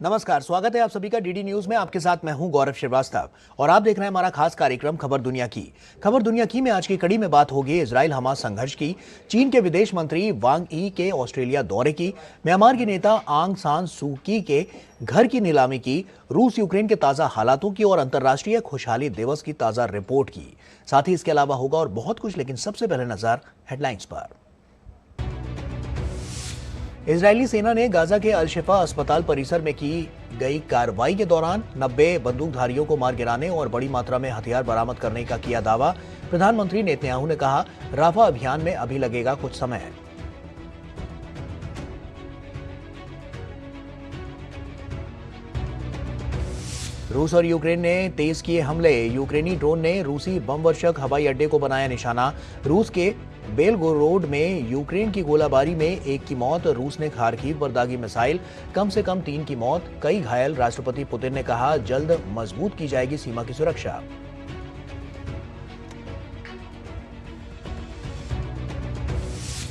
नमस्कार, स्वागत है आप सभी का डीडी न्यूज में। आपके साथ मैं हूं गौरव श्रीवास्तव और आप देख रहे हैं हमारा खास कार्यक्रम खबर दुनिया की। खबर दुनिया की में आज की कड़ी में बात होगी इजराइल हमास संघर्ष की, चीन के विदेश मंत्री वांग यी के ऑस्ट्रेलिया दौरे की, म्यांमार की नेता आंग सान सू की के घर की नीलामी की, रूस यूक्रेन के ताजा हालातों की और अंतर्राष्ट्रीय खुशहाली दिवस की ताजा रिपोर्ट की। साथ ही इसके अलावा होगा और बहुत कुछ, लेकिन सबसे पहले नजर हेडलाइंस पर। इजरायली सेना ने गाजा के अल शिफा अस्पताल परिसर में की गई कार्रवाई के दौरान 90 बंदूकधारियों को मार गिराने और बड़ी मात्रा में हथियार बरामद करने का किया दावा। प्रधानमंत्री नेतन्याहू ने कहा, राफा अभियान में अभी लगेगा कुछ समय। रूस और यूक्रेन ने तेज किए हमले। यूक्रेनी ड्रोन ने रूसी बम वर्षक हवाई अड्डे को बनाया निशाना। रूस के बेलगोरोड में यूक्रेन की गोलाबारी में एक की मौत। रूस ने खार्किव पर दागी मिसाइल, कम से कम 3 की मौत, कई घायल। राष्ट्रपति पुतिन ने कहा, जल्द मजबूत की जाएगी सीमा की सुरक्षा।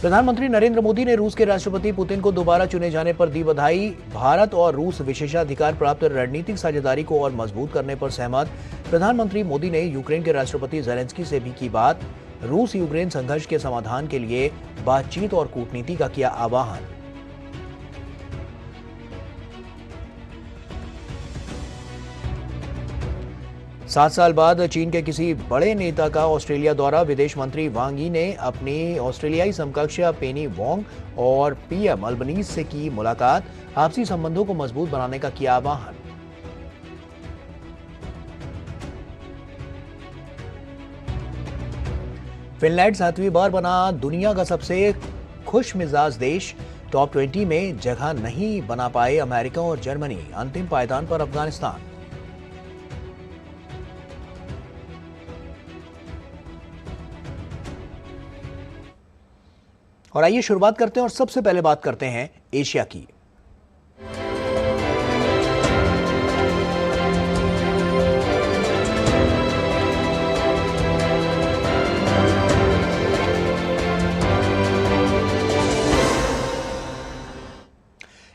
प्रधानमंत्री नरेंद्र मोदी ने रूस के राष्ट्रपति पुतिन को दोबारा चुने जाने पर दी बधाई। भारत और रूस विशेषाधिकार प्राप्त रणनीतिक साझेदारी को और मजबूत करने पर सहमत। प्रधानमंत्री मोदी ने यूक्रेन के राष्ट्रपति जेलेंस्की से भी की बात। रूस यूक्रेन संघर्ष के समाधान के लिए बातचीत और कूटनीति का किया आह्वान। 7 साल बाद चीन के किसी बड़े नेता का ऑस्ट्रेलिया दौरा। विदेश मंत्री वांग यी ने अपनी ऑस्ट्रेलियाई समकक्ष पेनी वोंग और पीएम अल्बनीज से की मुलाकात। आपसी संबंधों को मजबूत बनाने का किया आह्वान। फिनलैंड 7वीं बार बना दुनिया का सबसे खुश मिजाज देश। टॉप 20 में जगह नहीं बना पाए अमेरिका और जर्मनी। अंतिम पायदान पर अफगानिस्तान। और आइए शुरुआत करते हैं और सबसे पहले बात करते हैं एशिया की।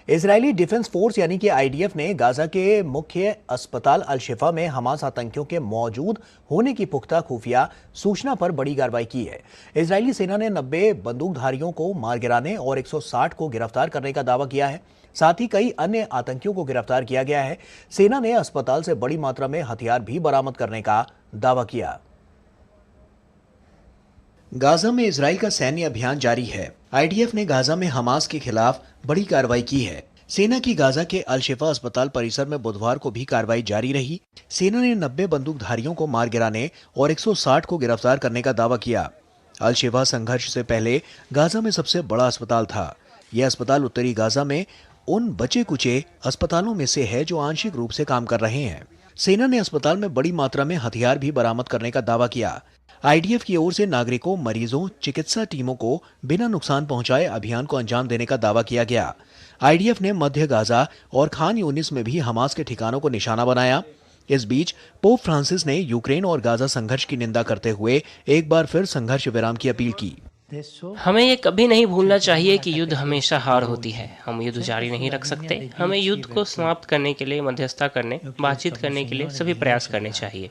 इजरायली डिफेंस फोर्स यानी कि आईडीएफ ने गाजा के मुख्य अस्पताल अल शिफा में हमास आतंकियों के मौजूद होने की पुख्ता खुफिया सूचना पर बड़ी कार्रवाई की है। इजरायली सेना ने 90 बंदूकधारियों को मार गिराने और 160 को गिरफ्तार करने का दावा किया है। साथ ही कई अन्य आतंकियों को गिरफ्तार किया गया है। सेना ने अस्पताल से बड़ी मात्रा में हथियार भी बरामद करने का दावा किया। गाजा में इजराइल का सैन्य अभियान जारी है। आईडीएफ ने गाजा में हमास के खिलाफ बड़ी कार्रवाई की है। सेना की गाजा के अल शिफा अस्पताल परिसर में बुधवार को भी कार्रवाई जारी रही। सेना ने 90 बंदूकधारियों को मार गिराने और 160 को गिरफ्तार करने का दावा किया। अल शिफा संघर्ष से पहले गाजा में सबसे बड़ा अस्पताल था। यह अस्पताल उत्तरी गाजा में उन बचे कुचे अस्पतालों में से है जो आंशिक रूप से काम कर रहे हैं। सेना ने अस्पताल में बड़ी मात्रा में हथियार भी बरामद करने का दावा किया। आईडीएफ की ओर से नागरिकों, मरीजों, चिकित्सा टीमों को बिना नुकसान पहुंचाए अभियान को अंजाम देने का दावा किया गया। आईडीएफ ने मध्य गाजा और खान यूनिस में भी हमास के ठिकानों को निशाना बनाया। इस बीच पोप फ्रांसिस ने यूक्रेन और गाजा संघर्ष की निंदा करते हुए एक बार फिर संघर्ष विराम की अपील की। हमें ये कभी नहीं भूलना चाहिए कि युद्ध हमेशा हार होती है। हम युद्ध जारी नहीं रख सकते। हमें युद्ध को समाप्त करने के लिए मध्यस्थता करने, बातचीत करने के लिए सभी प्रयास करने चाहिए।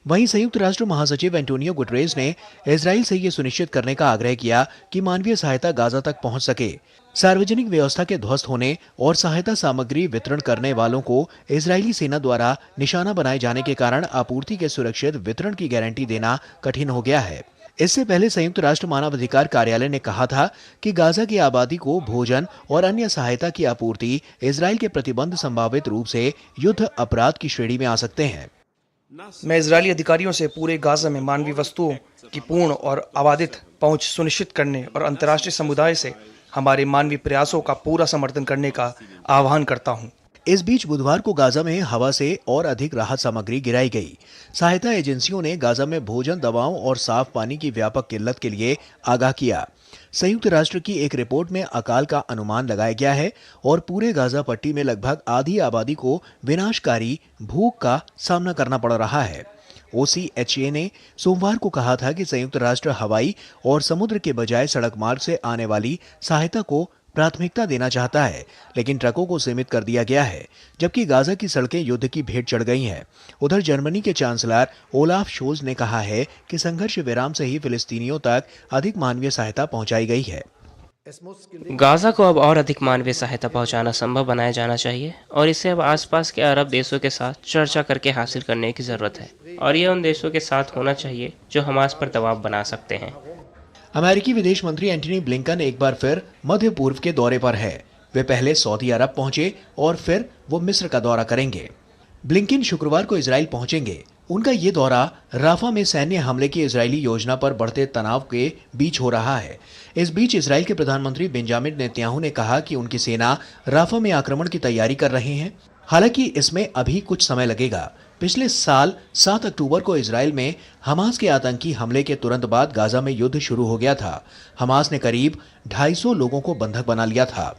वहीं संयुक्त राष्ट्र महासचिव एंटोनियो गुटरेस ने इजराइल से ये सुनिश्चित करने का आग्रह किया कि मानवीय सहायता गाजा तक पहुंच सके। सार्वजनिक व्यवस्था के ध्वस्त होने और सहायता सामग्री वितरण करने वालों को इजरायली सेना द्वारा निशाना बनाए जाने के कारण आपूर्ति के सुरक्षित वितरण की गारंटी देना कठिन हो गया है। इससे पहले संयुक्त राष्ट्र मानवाधिकार कार्यालय ने कहा था कि गाजा की आबादी को भोजन और अन्य सहायता की आपूर्ति इजराइल के प्रतिबंध संभावित रूप से युद्ध अपराध की श्रेणी में आ सकते हैं। मैं इजरायली अधिकारियों से पूरे गाजा में मानवीय वस्तुओं की पूर्ण और आबादित पहुंच सुनिश्चित करने और अंतर्राष्ट्रीय समुदाय से हमारे मानवीय प्रयासों का पूरा समर्थन करने का आह्वान करता हूं। इस बीच बुधवार को गाजा में हवा से और अधिक राहत सामग्री गिराई गई। सहायता एजेंसियों ने गाजा में भोजन, दवाओं और साफ पानी की व्यापक किल्लत के लिए आगाह किया। संयुक्त राष्ट्र की एक रिपोर्ट में अकाल का अनुमान लगाया गया है और पूरे गाजा पट्टी में लगभग आधी आबादी को विनाशकारी भूख का सामना करना पड़ रहा है। ओसीएचए ने सोमवार को कहा था कि संयुक्त राष्ट्र हवाई और समुद्र के बजाय सड़क मार्ग से आने वाली सहायता को प्राथमिकता देना चाहता है, लेकिन ट्रकों को सीमित कर दिया गया है, जबकि गाजा की सड़कें युद्ध की भेंट चढ़ गई हैं। उधर जर्मनी के चांसलर ओलाफ शोल्ज ने कहा है कि संघर्ष विराम से ही फिलिस्तीनियों तक अधिक मानवीय सहायता पहुंचाई गई है। गाजा को अब और अधिक मानवीय सहायता पहुंचाना संभव बनाया जाना चाहिए और इसे अब आसपास के अरब देशों के साथ चर्चा करके हासिल करने की जरूरत है और यह उन देशों के साथ होना चाहिए जो हमास पर दबाव बना सकते हैं। अमेरिकी विदेश मंत्री एंटनी ब्लिंकन एक बार फिर मध्य पूर्व के दौरे पर है। वे पहले सऊदी अरब पहुंचे और फिर वो मिस्र का दौरा करेंगे। ब्लिंकन शुक्रवार को इजराइल पहुंचेंगे। उनका ये दौरा राफा में सैन्य हमले की इजरायली योजना पर बढ़ते तनाव के बीच हो रहा है। इस बीच इजराइल के प्रधानमंत्री बेंजामिन नेतन्याहू ने कहा कि उनकी सेना राफा में आक्रमण की तैयारी कर रहे हैं। हालांकि इसमें अभी कुछ समय लगेगा। पिछले साल 7 अक्टूबर को इजराइल में हमास के आतंकी हमले के तुरंत बाद गाजा में युद्ध शुरू हो गया था। हमास ने करीब 250 लोगों को बंधक बना लिया था।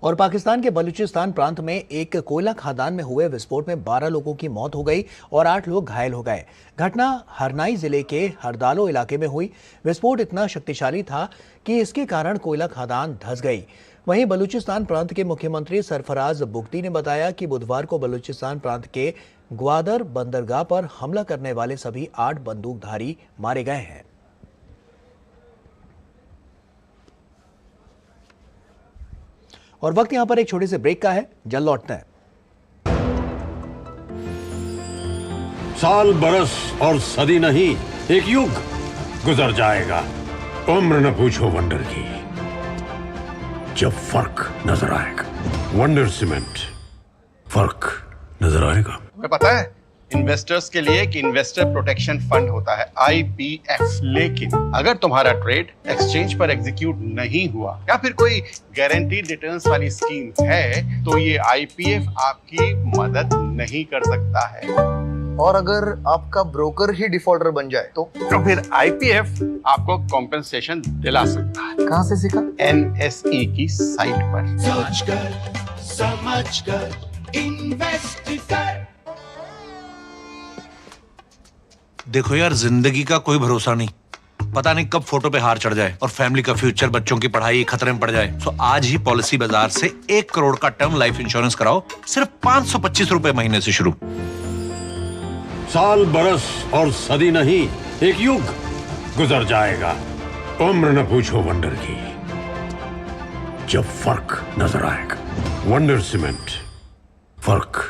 और पाकिस्तान के बलूचिस्तान प्रांत में एक कोयला खदान में हुए विस्फोट में 12 लोगों की मौत हो गई और 8 लोग घायल हो गए। घटना हरनाई जिले के हरदालो इलाके में हुई। विस्फोट इतना शक्तिशाली था कि इसके कारण कोयला खदान धंस गई। वहीं बलूचिस्तान प्रांत के मुख्यमंत्री सरफराज बुगटी ने बताया कि बुधवार को बलूचिस्तान प्रांत के ग्वादर बंदरगाह पर हमला करने वाले सभी 8 बंदूकधारी मारे गए हैं। और वक्त यहां पर एक छोटे से ब्रेक का है, जल्द लौटते हैं। साल बरस और सदी नहीं, एक युग गुजर जाएगा। उम्र न पूछो वंडर की, जब फर्क नजर आएगा। वंडर सीमेंट, फर्क नजर आएगा। तुम्हें पता है इन्वेस्टर्स के लिए एक इन्वेस्टर प्रोटेक्शन फंड होता है IPF, लेकिन अगर तुम्हारा ट्रेड एक्सचेंज पर एग्जीक्यूट नहीं हुआ या फिर कोई गारंटीड रिटर्न्स वाली स्कीम है तो ये IPF आपकी मदद नहीं कर सकता है। और अगर आपका ब्रोकर ही डिफॉल्टर बन जाए तो फिर IPF आपको कॉम्पेंसेशन दिला सकता है। कहां से सीखा? NSE की साइट पर। सोचकर समझकर इन्वेस्ट कर। देखो यार, जिंदगी का कोई भरोसा नहीं, पता नहीं कब फोटो पे हार चढ़ जाए और फैमिली का फ्यूचर, बच्चों की पढ़ाई खतरे में पड़ जाए। तो आज ही पॉलिसी बाजार से 1 करोड़ का टर्म लाइफ इंश्योरेंस कराओ, सिर्फ 525 रुपए महीने से शुरू। साल बरस और सदी नहीं, एक युग गुजर जाएगा। उम्र न पूछो वंडर की, जब फर्क नजर आएगा। वंडर सीमेंट, फर्क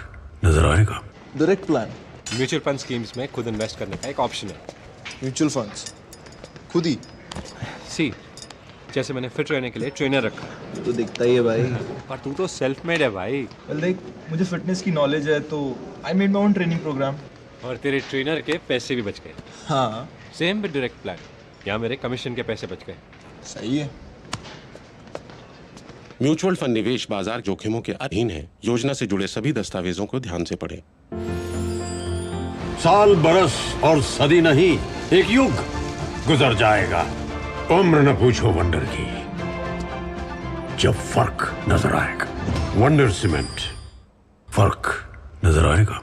नजर आएगा। Direct plan mutual fund schemes में खुद इन्वेस्ट करने का एक ऑप्शन है। म्यूचुअल फंड्स खुद ही सी, जैसे मैंने फिट रहने के लिए ट्रेनर रखा। तो दिखता ही है भाई। पर तू तो सेल्फ मेड है भाई। well, देख, मुझे फिटनेस की नॉलेज है तो I made my own training programme. और तेरे ट्रेनर के पैसे भी बच गए। हाँ सेम विद डायरेक्ट प्लान, यहाँ मेरे कमीशन के पैसे बच गए। सही है। म्यूचुअल फंड निवेश बाजार जोखिमों के अधीन है। योजना से जुड़े सभी दस्तावेजों को ध्यान से पढ़ें। साल बरस और सदी नहीं, एक युग गुजर जाएगा। उम्र न पूछो वंडर की, जब फर्क नजर आएगा। वंडर सीमेंट, फर्क नजर आएगा।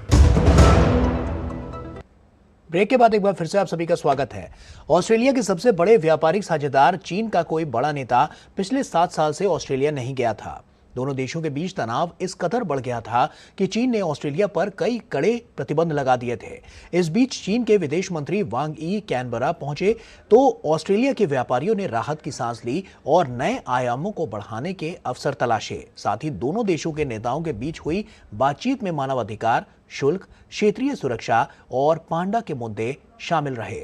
ब्रेक के बाद एक बार फिर से आप सभी का स्वागत है। ऑस्ट्रेलिया के सबसे बड़े व्यापारिक साझेदार चीन का कोई बड़ा नेता पिछले 7 साल से ऑस्ट्रेलिया नहीं गया था। दोनों देशों के बीच तनाव इस कदर बढ़ गया था कि चीन ने ऑस्ट्रेलिया पर कई कड़े प्रतिबंध लगा दिए थे। इस बीच चीन के विदेश मंत्री वांग यी कैनबरा पहुंचे तो ऑस्ट्रेलिया के व्यापारियों ने राहत की सांस ली और नए आयामों को बढ़ाने के अवसर तलाशे। साथ ही दोनों देशों के नेताओं के बीच हुई बातचीत में मानवाधिकार, शुल्क, क्षेत्रीय सुरक्षा और पांडा के मुद्दे शामिल रहे।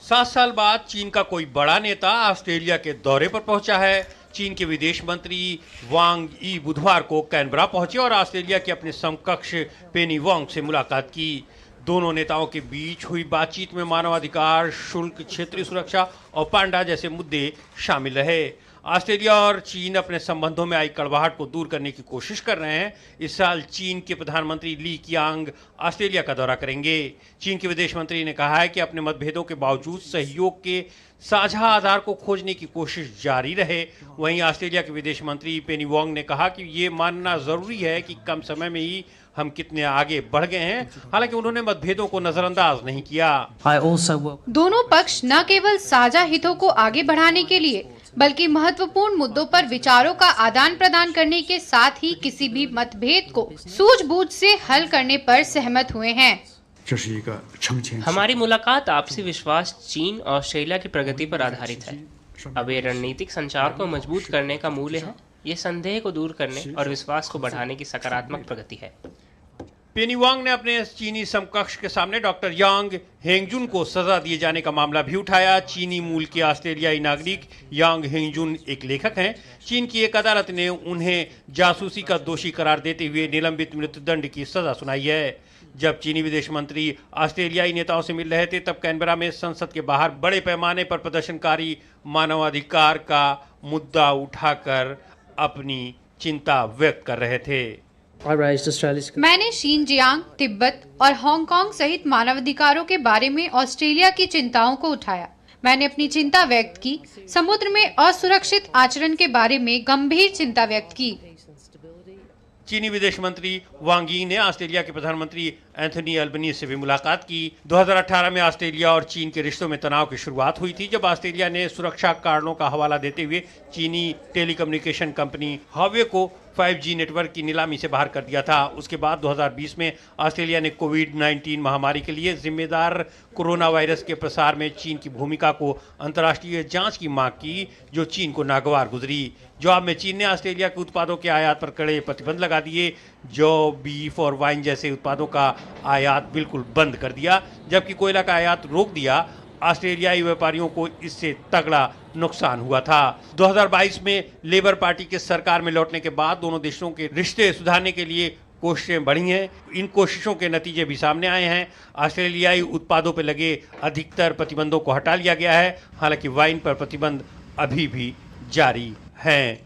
7 साल बाद चीन का कोई बड़ा नेता ऑस्ट्रेलिया के दौरे पर पहुंचा है। चीन के विदेश मंत्री वांग यी बुधवार को कैनबरा पहुंचे और ऑस्ट्रेलिया के अपने समकक्ष पेनी वांग से मुलाकात की। दोनों नेताओं के बीच हुई बातचीत में मानवाधिकार, शुल्क, क्षेत्रीय सुरक्षा और पांडा जैसे मुद्दे शामिल रहे। ऑस्ट्रेलिया और चीन अपने संबंधों में आई कड़वाहट को दूर करने की कोशिश कर रहे हैं। इस साल चीन के प्रधानमंत्री ली कियांग ऑस्ट्रेलिया का दौरा करेंगे। चीन के विदेश मंत्री ने कहा है कि अपने मतभेदों के बावजूद सहयोग के साझा आधार को खोजने की कोशिश जारी रहे। वहीं ऑस्ट्रेलिया के विदेश मंत्री पेनी वांग ने कहा कि ये मानना जरूरी है कि कम समय में ही हम कितने आगे बढ़ गए हैं। हालांकि उन्होंने मतभेदों को नजरअंदाज नहीं किया। दोनों पक्ष न केवल साझा हितों को आगे बढ़ाने के लिए बल्कि महत्वपूर्ण मुद्दों पर विचारों का आदान प्रदान करने के साथ ही किसी भी मतभेद को सूझबूझ से हल करने पर सहमत हुए हैं। हमारी मुलाकात आपसी विश्वास चीन और ऑस्ट्रेलिया की प्रगति पर आधारित है। अब ये रणनीतिक संचार को मजबूत करने का मूल्य है। ये संदेह को दूर करने और विश्वास को बढ़ाने की सकारात्मक प्रगति है। पेनी वांग ने अपने चीनी समकक्ष के सामने डॉक्टर यांग हेंगजुन को सजा दिए जाने का मामला भी उठाया। चीनी मूल के ऑस्ट्रेलियाई नागरिक यांग हेंगजुन एक लेखक हैं। चीन की एक अदालत ने उन्हें जासूसी का दोषी करार देते हुए निलंबित मृत्युदंड की सजा सुनाई है। जब चीनी विदेश मंत्री ऑस्ट्रेलियाई नेताओं से मिल रहे थे तब कैनबरा में संसद के बाहर बड़े पैमाने पर प्रदर्शनकारी मानवाधिकार का मुद्दा उठाकर अपनी चिंता व्यक्त कर रहे थे। मैंने शिनजियांग, तिब्बत और हांगकांग सहित मानवाधिकारों के बारे में ऑस्ट्रेलिया की चिंताओं को उठाया। मैंने अपनी चिंता व्यक्त की। समुद्र में असुरक्षित आचरण के बारे में गंभीर चिंता व्यक्त की। चीनी विदेश मंत्री वांग यी ने ऑस्ट्रेलिया के प्रधानमंत्री एंथनी अल्बनीज से भी मुलाकात की। 2018 में ऑस्ट्रेलिया और चीन के रिश्तों में तनाव की शुरुआत हुई थी, जब ऑस्ट्रेलिया ने सुरक्षा कारणों का हवाला देते हुए चीनी टेलीकम्युनिकेशन कंपनी हॉवे को 5G नेटवर्क की नीलामी से बाहर कर दिया था। उसके बाद 2020 में ऑस्ट्रेलिया ने कोविड-19 महामारी के लिए जिम्मेदार कोरोना वायरस के प्रसार में चीन की भूमिका को अंतर्राष्ट्रीय जांच की मांग की, जो चीन को नागवार गुजरी। जवाब में चीन ने ऑस्ट्रेलिया के उत्पादों के आयात पर कड़े प्रतिबंध लगा दिए। जो बीफ और वाइन जैसे उत्पादों का आयात बिल्कुल बंद कर दिया, जबकि कोयला का आयात रोक दिया। ऑस्ट्रेलियाई व्यापारियों को इससे तगड़ा नुकसान हुआ था। 2022 में लेबर पार्टी के सरकार में लौटने के बाद दोनों देशों के रिश्ते सुधारने के लिए कोशिशें बढ़ी हैं। इन कोशिशों के नतीजे भी सामने आए हैं। ऑस्ट्रेलियाई उत्पादों पर लगे अधिकतर प्रतिबंधों को हटा लिया गया है, हालांकि वाइन पर प्रतिबंध अभी भी जारी हैं।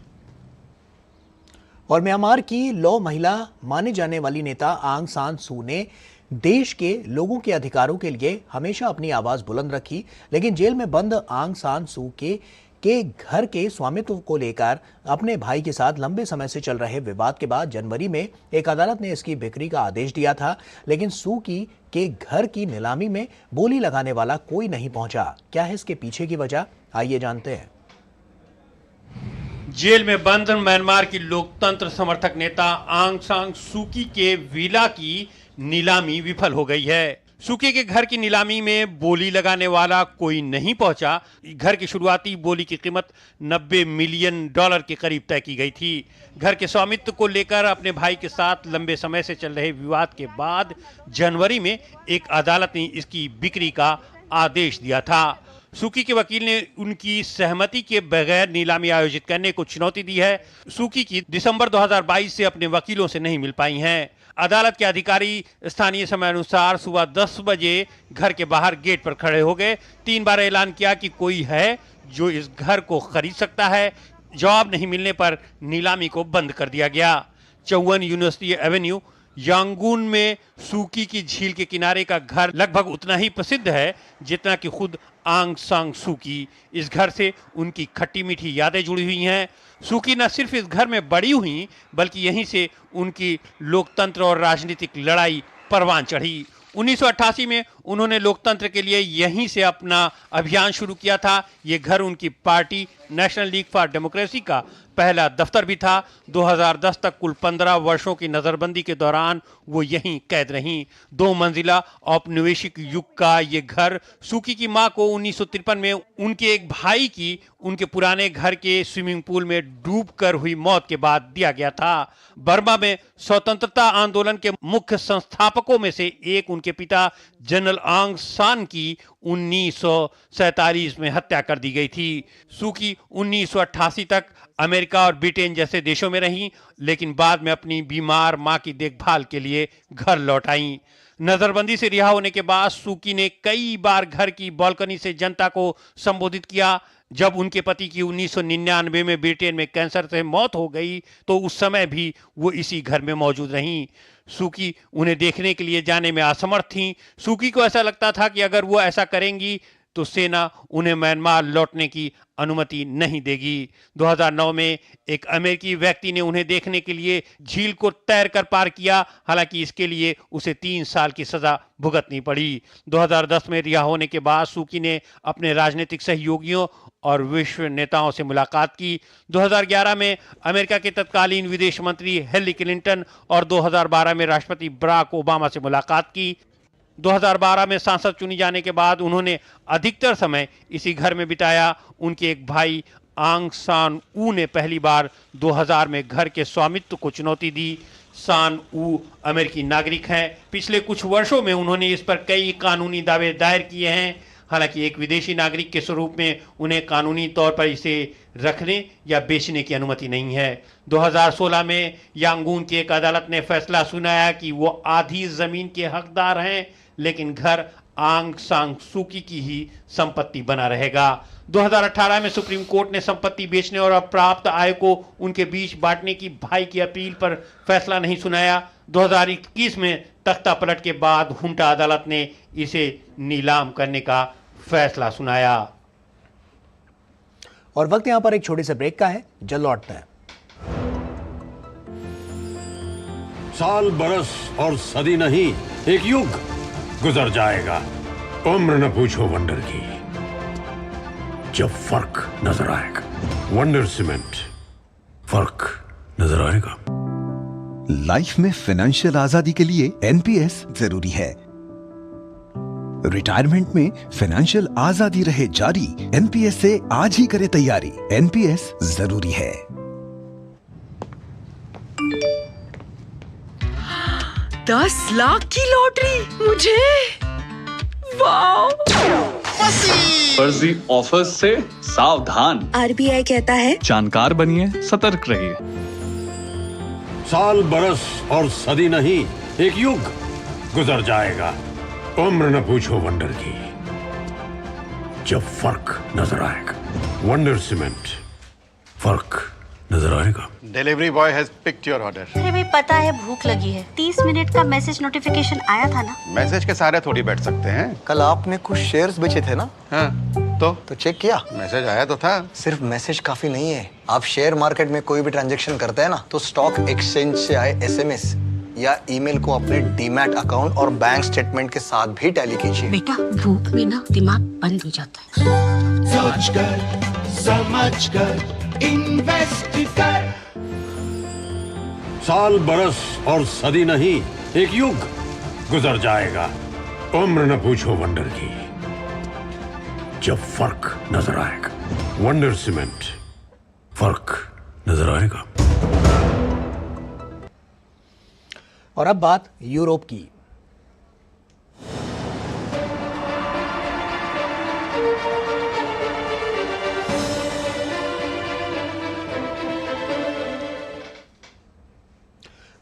और म्यांमार की लौ महिला माने जाने वाली नेता आंग सान सू ने देश के लोगों के अधिकारों के लिए हमेशा अपनी आवाज बुलंद रखी, लेकिन जेल में बंद आंग सान सू के घर के स्वामित्व को लेकर अपने भाई के साथ लंबे समय से चल रहे विवाद के बाद जनवरी में एक अदालत ने इसकी बिक्री का आदेश दिया था, लेकिन सू के घर की नीलामी में बोली लगाने वाला कोई नहीं पहुंचा। क्या है इसके पीछे की वजह, आइए जानते हैं। जेल में बंद म्यांमार की लोकतंत्र समर्थक नेता आंग सान सू की के विला की नीलामी विफल हो गई है। सूकी के घर की नीलामी में बोली लगाने वाला कोई नहीं पहुंचा। घर की शुरुआती बोली की कीमत $90 मिलियन के करीब तय की गई थी। घर के स्वामित्व को लेकर अपने भाई के साथ लंबे समय से चल रहे विवाद के बाद जनवरी में एक अदालत ने इसकी बिक्री का आदेश दिया था। सूकी के वकील ने उनकी सहमति के बगैर नीलामी आयोजित करने को चुनौती दी है। सूकी की दिसंबर 2022 से अपने वकीलों से नहीं मिल पाई हैं। अदालत के अधिकारी स्थानीय समय अनुसार सुबह 10 बजे घर के बाहर गेट पर खड़े हो गए। 3 बार ऐलान किया कि कोई है जो इस घर को खरीद सकता है। जवाब नहीं मिलने पर नीलामी को बंद कर दिया गया। 54 यूनिवर्सिटी एवेन्यू यांगून में सूकी की झील के किनारे का घर लगभग उतना ही प्रसिद्ध है जितना कि खुद आंग सान सू की। इस घर से उनकी खट्टी मीठी यादें जुड़ी हुई हैं। सूकी न सिर्फ इस घर में बड़ी हुई, बल्कि यहीं से उनकी लोकतंत्र और राजनीतिक लड़ाई परवान चढ़ी। 1988 में उन्होंने लोकतंत्र के लिए यहीं से अपना अभियान शुरू किया था। ये घर उनकी party national league for democracy का पहला दफ्तर भी था। 2010 तक कुल 15 वर्षों की नजरबंदी के दौरान वो यहीं कैद रहीं। 2 मंजिला औपनिवेशिक युग का ये घर सूकी की मां को 1953 में उनके एक भाई की उनके पुराने घर के स्विमिंग पूल में डूबकर हुई मौत के बाद दिया गया था। बर्मा में स्वतंत्रता आंदोलन के मुख्य संस्थापकों में से एक उनके पिता जनरल आंग सान की 1947 में हत्या कर दी गई थी। सूकी 1988 तक अमेरिका और ब्रिटेन जैसे देशों में रहीं, लेकिन बाद में अपनी बीमार मां की देखभाल के लिए घर लौट आईं। नजरबंदी से रिहा होने के बाद सूकी ने कई बार घर की बालकनी से जनता को संबोधित किया। जब उनके पति की 1999 में ब्रिटेन में कैंसर से मौत हो गई तो उस समय भी वो इसी घर में मौजूद रहीं। सूकी उन्हें देखने के लिए जाने में असमर्थ थीं। सूकी को ऐसा लगता था कि अगर वो ऐसा करेंगी तो सेना उन्हें म्यांमार लौटने की अनुमति नहीं देगी। 2009 में एक अमेरिकी व्यक्ति ने उन्हें देखने के लिए झील को तैरकर पार किया, हालांकि इसके लिए उसे 3 साल की सजा भुगतनी पड़ी। 2010 में रिहा होने के बाद सूकी ने अपने राजनीतिक सहयोगियों और विश्व नेताओं से मुलाकात की। 2011 में अमेरिका के तत्कालीन विदेश मंत्री हिलरी क्लिंटन और 2012 में राष्ट्रपति बराक ओबामा से मुलाकात की। 2012 में सांसद चुनी जाने के बाद उन्होंने अधिकतर समय इसी घर में बिताया। उनके एक भाई आंग सान ऊ ने पहली बार 2000 में घर के स्वामित्व को चुनौती दी। सान ऊ अमेरिकी नागरिक हैं। पिछले कुछ वर्षों में उन्होंने इस पर कई कानूनी दावे दायर किए हैं। हालांकि एक विदेशी नागरिक के स्वरूप में उन्हें कानूनी तौर पर इसे रखने या बेचने की अनुमति नहीं है। 2016 में यांगून की एक अदालत ने फैसला सुनाया कि वो आधी जमीन के हकदार हैं, लेकिन घर आंग सान सूकी की ही संपत्ति बना रहेगा। 2018 में सुप्रीम कोर्ट ने संपत्ति बेचने और अप्राप्त आय को उनके बीच बांटने की भाई की अपील पर फैसला नहीं सुनाया। 2021 में तख्ता पलट के बाद हुंटा अदालत ने इसे नीलाम करने का फैसला सुनाया। और वक्त यहां पर एक छोटे से ब्रेक का है, जल्द लौटते हैं। साल बरस और सदी नहीं, एक युग गुजर जाएगा। उम्र न पूछो वंडर की, जब फर्क नजर आएगा। वंडर सीमेंट, फर्क नजर आएगा। लाइफ में फाइनेंशियल आजादी के लिए एनपीएस जरूरी है। रिटायरमेंट में फाइनेंशियल आजादी रहे जारी, एनपीएस से आज ही करे तैयारी। एनपीएस जरूरी है। $10 लाख की लॉटरी मुझे, वाओ! फर्जी ऑफर्स से सावधान। आरबीआई कहता है जानकार बनिए, सतर्क रहिए। साल बरस और सदी नहीं, एक युग गुजर जाएगा। उम्र न पूछो वंडर की, जब फर्क नजर आएगा। वंडर सीमेंट, फर्क नजर आएगा। Delivery boy has picked your order. अरे भाई पता है भूख लगी है। 30 मिनट का मैसेज नोटिफिकेशन आया था ना। मैसेज के सारे थोड़ी बैठ सकते हैं। कल आपने कुछ शेयर्स बेचे थे ना? हाँ, तो चेक किया? मैसेज आया तो था। सिर्फ मैसेज काफी नहीं है। आप शेयर मार्केट में कोई भी ट्रांजैक्शन करते हैं ना, तो स्टॉक एक्सचेंज से आए एसएमएस या ईमेल को अपने डीमैट अकाउंट और बैंक स्टेटमेंट के साथ भी टैली कीजिए। बेटा भूख में ना दिमाग बंद हो जाता है। सोच कर समझ कर इन्वेस्ट कर। साल बरस और सदी नहीं, एक युग गुजर जाएगा। उम्र न पूछो वंडर की, जब फर्क नजर आएगा। वंडर सीमेंट, फर्क नजर आएगा। और अब बात यूरोप की।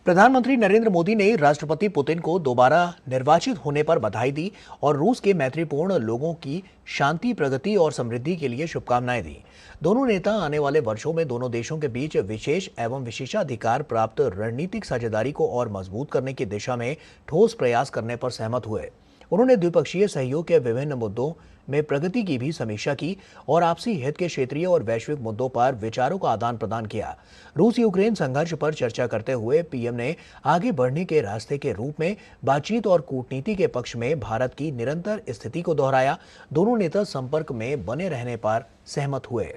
प्रधानमंत्री नरेंद्र मोदी ने राष्ट्रपति पुतिन को दोबारा निर्वाचित होने पर बधाई दी और रूस के मैत्रीपूर्ण लोगों की शांति, प्रगति और समृद्धि के लिए शुभकामनाएं दी। दोनों नेता आने वाले वर्षों में दोनों देशों के बीच विशेष एवं विशेषाधिकार प्राप्त रणनीतिक साझेदारी को और मजबूत करने की दिशा में ठोस प्रयास करने पर सहमत हुए। उन्होंने द्विपक्षीय सहयोग के विभिन्न मुद्दों में प्रगति की भी समीक्षा की और आपसी हित के क्षेत्रीय और वैश्विक मुद्दों पर विचारों का आदान प्रदान किया। रूस यूक्रेन संघर्ष पर चर्चा करते हुए पीएम ने आगे बढ़ने के रास्ते के रूप में बातचीत और कूटनीति के पक्ष में भारत की निरंतर स्थिति को दोहराया। दोनों नेता संपर्क में बने रहने पर सहमत हुए।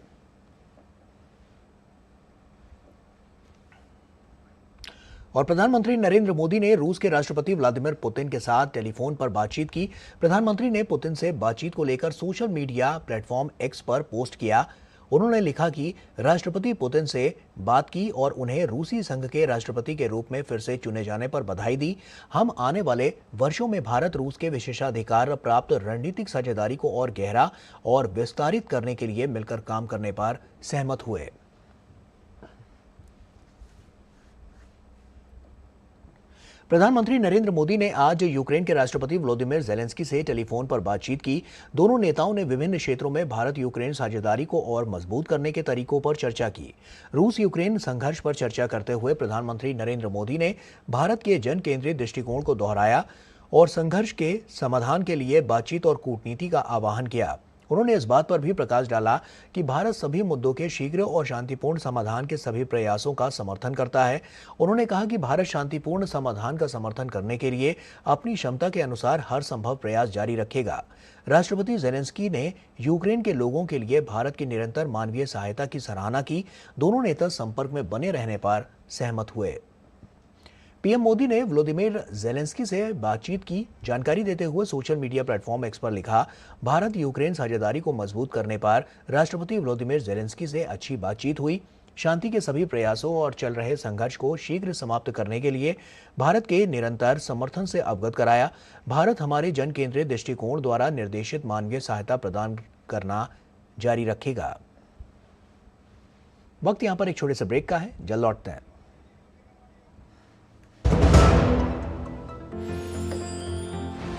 और प्रधानमंत्री नरेंद्र मोदी ने रूस के राष्ट्रपति व्लादिमीर पुतिन के साथ टेलीफोन पर बातचीत की। प्रधानमंत्री ने पुतिन से बातचीत को लेकर सोशल मीडिया प्लेटफॉर्म एक्स पर पोस्ट किया। उन्होंने लिखा कि राष्ट्रपति पुतिन से बात की और उन्हें रूसी संघ के राष्ट्रपति के रूप में फिर से चुने जाने पर बधाई दी। हम आने वाले वर्षों में भारत रूस के विशेषाधिकार प्राप्त रणनीतिक साझेदारी को और गहरा और विस्तारित करने के लिए मिलकर काम करने पर सहमत हुए। प्रधानमंत्री नरेंद्र मोदी ने आज यूक्रेन के राष्ट्रपति वोलोदिमीर ज़ेलेंस्की से टेलीफोन पर बातचीत की। दोनों नेताओं ने विभिन्न क्षेत्रों में भारत यूक्रेन साझेदारी को और मजबूत करने के तरीकों पर चर्चा की। रूस यूक्रेन संघर्ष पर चर्चा करते हुए प्रधानमंत्री नरेंद्र मोदी ने भारत के जन केंद्रित दृष्टिकोण को दोहराया और संघर्ष के समाधान के लिए बातचीत और कूटनीति का आह्वान किया। उन्होंने इस बात पर भी प्रकाश डाला कि भारत सभी मुद्दों के शीघ्र और शांतिपूर्ण समाधान के सभी प्रयासों का समर्थन करता है। उन्होंने कहा कि भारत शांतिपूर्ण समाधान का समर्थन करने के लिए अपनी क्षमता के अनुसार हर संभव प्रयास जारी रखेगा। राष्ट्रपति ज़ेलेंस्की ने यूक्रेन के लोगों के लिए भारत की निरंतर मानवीय सहायता की सराहना की। दोनों नेता संपर्क में बने रहने पर सहमत हुए। पीएम मोदी ने व्लादिमीर ज़ेलेंस्की से बातचीत की जानकारी देते हुए सोशल मीडिया प्लेटफॉर्म एक्स पर लिखा, भारत यूक्रेन साझेदारी को मजबूत करने पर राष्ट्रपति व्लादिमीर ज़ेलेंस्की से अच्छी बातचीत हुई। शांति के सभी प्रयासों और चल रहे संघर्ष को शीघ्र समाप्त करने के लिए भारत के निरंतर समर्थन से अवगत कराया। भारत हमारे जन केंद्रित दृष्टिकोण द्वारा निर्देशित मानवीय सहायता प्रदान करना जारी रखेगा। वक्त यहां पर एक छोटे से ब्रेक का है, जल्द लौटते हैं।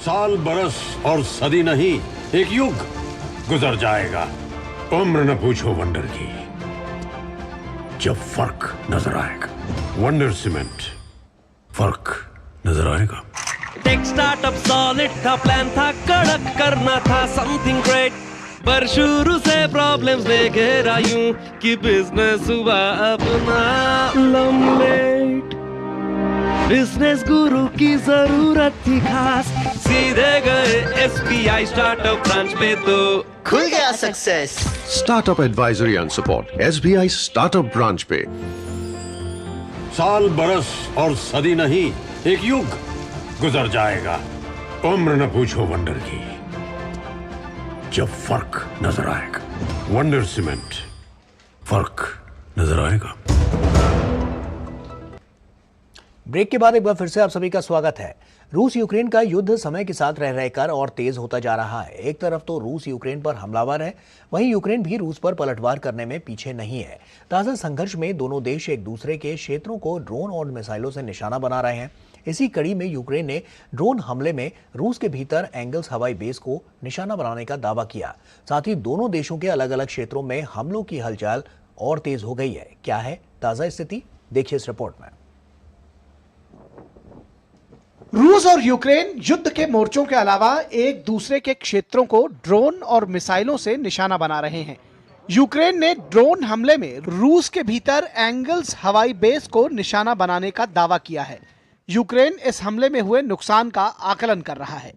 साल बरस और सदी नहीं, एक युग गुजर जाएगा। उम्र न पूछो वंडर की, जब फर्क नजर आएगा। वंडर सीमेंट, फर्क नजर आएगा। टेक स्टार्टअप सॉलिड था, प्लान था कड़क, करना था समथिंग ग्रेट, पर शुरू से प्रॉब्लम्स ने घेरा यूं कि बिजनेस हुआ अपना लम्बेट। बिजनेस गुरु की जरूरत थी खास, सीधे गए SBI स्टार्टअप ब्रांच पे तो खुल गया success. Startup advisory and support SBI startup branch पे। साल बरस और सदी नहीं, एक युग गुजर जाएगा। उम्र न पूछो वंडर की, जब फर्क नजर आएगा। वंडर सीमेंट, फर्क नजर आएगा। ब्रेक के बाद एक बार फिर से आप सभी का स्वागत है। रूस यूक्रेन का युद्ध समय के साथ रह रहकर और तेज होता जा रहा है। एक तरफ तो रूस यूक्रेन पर हमलावर है, वहीं यूक्रेन भी रूस पर पलटवार करने में पीछे नहीं है। ताजा संघर्ष में दोनों देश एक दूसरे के क्षेत्रों को ड्रोन और मिसाइलों से निशाना बना रहे हैं। इसी कड़ी में यूक्रेन ने ड्रोन हमले में रूस के भीतर एंगल्स हवाई बेस को निशाना बनाने का दावा किया। साथ ही दोनों देशों के अलग अलग क्षेत्रों में हमलों की हलचल और तेज हो गई है। क्या है ताजा स्थिति, देखिए इस रिपोर्ट में। रूस और यूक्रेन युद्ध के मोर्चों के अलावा एक दूसरे के क्षेत्रों को ड्रोन और मिसाइलों से निशाना बना रहे हैं। यूक्रेन ने ड्रोन हमले में रूस के भीतर एंगल्स हवाई बेस को निशाना बनाने का दावा किया है। यूक्रेन इस हमले में हुए नुकसान का आकलन कर रहा है।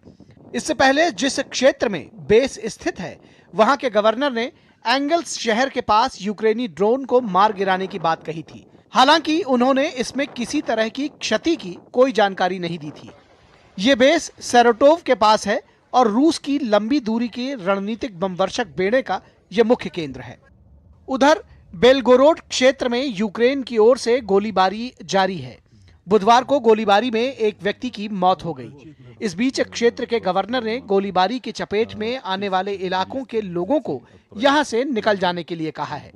इससे पहले जिस क्षेत्र में बेस स्थित है, वहां के गवर्नर ने एंगल्स शहर के पास यूक्रेनी ड्रोन को मार गिराने की बात कही थी। हालांकि उन्होंने इसमें किसी तरह की क्षति की कोई जानकारी नहीं दी थी। ये बेस सेरोटोव के पास है और रूस की लंबी दूरी के रणनीतिक बमवर्षक बेड़े का यह मुख्य केंद्र है। उधर बेलगोरोड क्षेत्र में यूक्रेन की ओर से गोलीबारी जारी है। बुधवार को गोलीबारी में एक व्यक्ति की मौत हो गई। इस बीच क्षेत्र के गवर्नर ने गोलीबारी की चपेट में आने वाले इलाकों के लोगों को यहां से निकल जाने के लिए कहा है।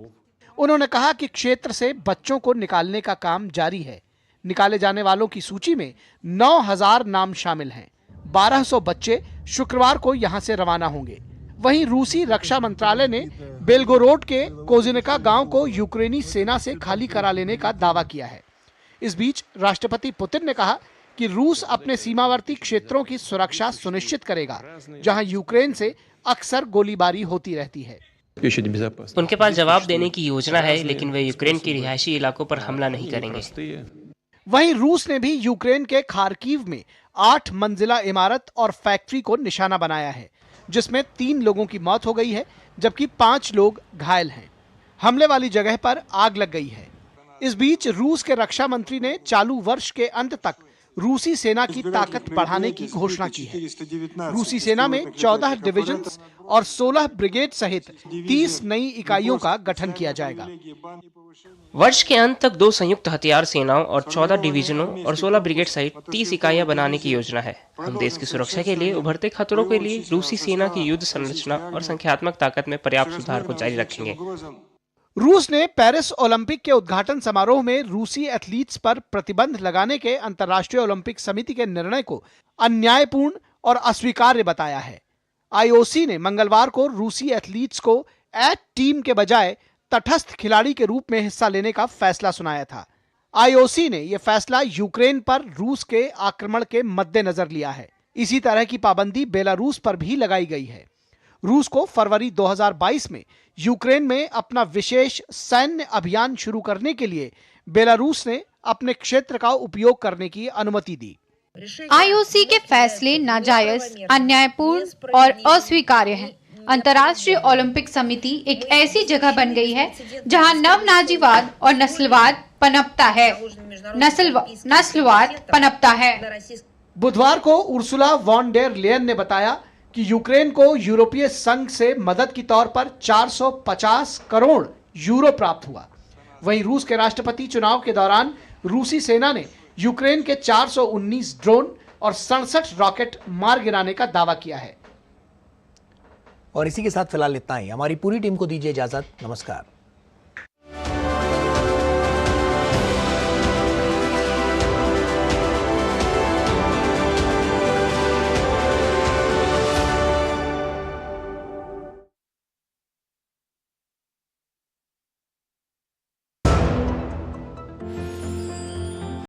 उन्होंने कहा कि क्षेत्र से बच्चों को निकालने का काम जारी है। निकाले जाने वालों की सूची में 9,000 नाम शामिल हैं। 1200 बच्चे शुक्रवार को यहां से रवाना होंगे। वहीं रूसी रक्षा मंत्रालय ने बेलगोरोड के कोजिनका गांव को यूक्रेनी सेना से खाली करा लेने का दावा किया है। इस बीच राष्ट्रपति पुतिन ने कहा कि रूस अपने सीमावर्ती क्षेत्रों की सुरक्षा सुनिश्चित करेगा, जहां यूक्रेन से अक्सर गोलीबारी होती रहती है। उनके पास जवाब देने की योजना है, लेकिन वे यूक्रेन के रिहायशी इलाकों पर हमला नहीं करेंगे। वहीं रूस ने भी यूक्रेन के खार्किव में 8 मंजिला इमारत और फैक्ट्री को निशाना बनाया है, जिसमें 3 लोगों की मौत हो गई है, जबकि 5 लोग घायल हैं। हमले वाली जगह पर आग लग गई है। इस बीच रूस के रक्षा मंत्री ने चालू वर्ष के अंत तक रूसी सेना की ताकत बढ़ाने की घोषणा की है। रूसी सेना में 14 डिवीजन और 16 ब्रिगेड सहित 30 नई इकाइयों का गठन किया जाएगा। वर्ष के अंत तक 2 संयुक्त हथियार सेनाओं और 14 डिवीजनों और 16 ब्रिगेड सहित 30 इकाइयां बनाने की योजना है। हम देश की सुरक्षा के लिए उभरते खतरों के लिए रूसी सेना की युद्ध संरचना और संख्यात्मक ताकत में पर्याप्त सुधार को जारी रखेंगे। रूस ने पेरिस ओलंपिक के उद्घाटन समारोह में रूसी एथलीट्स पर प्रतिबंध लगाने के अंतर्राष्ट्रीय ओलंपिक समिति के निर्णय को अन्यायपूर्ण और अस्वीकार्य बताया है। आईओसी ने मंगलवार को रूसी एथलीट्स को एट टीम के बजाय तटस्थ खिलाड़ी के रूप में हिस्सा लेने का फैसला सुनाया था। आईओसी ने यह फैसला यूक्रेन पर रूस के आक्रमण के मद्देनजर लिया है। इसी तरह की पाबंदी बेलारूस पर भी लगाई गई है। रूस को फरवरी 2022 में यूक्रेन में अपना विशेष सैन्य अभियान शुरू करने के लिए बेलारूस ने अपने क्षेत्र का उपयोग करने की अनुमति दी। आईओसी के फैसले नाजायज, अन्यायपूर्ण और अस्वीकार्य हैं। अंतर्राष्ट्रीय ओलंपिक समिति एक ऐसी जगह बन गई है जहां नव-नाजीवाद और नस्लवाद पनपता है। नस्लवाद पनपता है। बुधवार को उर्सुला वॉन डेर लेयन ने बताया कि यूक्रेन को यूरोपीय संघ से मदद के तौर पर 450 करोड़ यूरो प्राप्त हुआ। वहीं रूस के राष्ट्रपति चुनाव के दौरान रूसी सेना ने यूक्रेन के 419 ड्रोन और 67 रॉकेट मार गिराने का दावा किया है। और इसी के साथ फिलहाल इतना ही। हमारी पूरी टीम को दीजिए इजाजत। नमस्कार।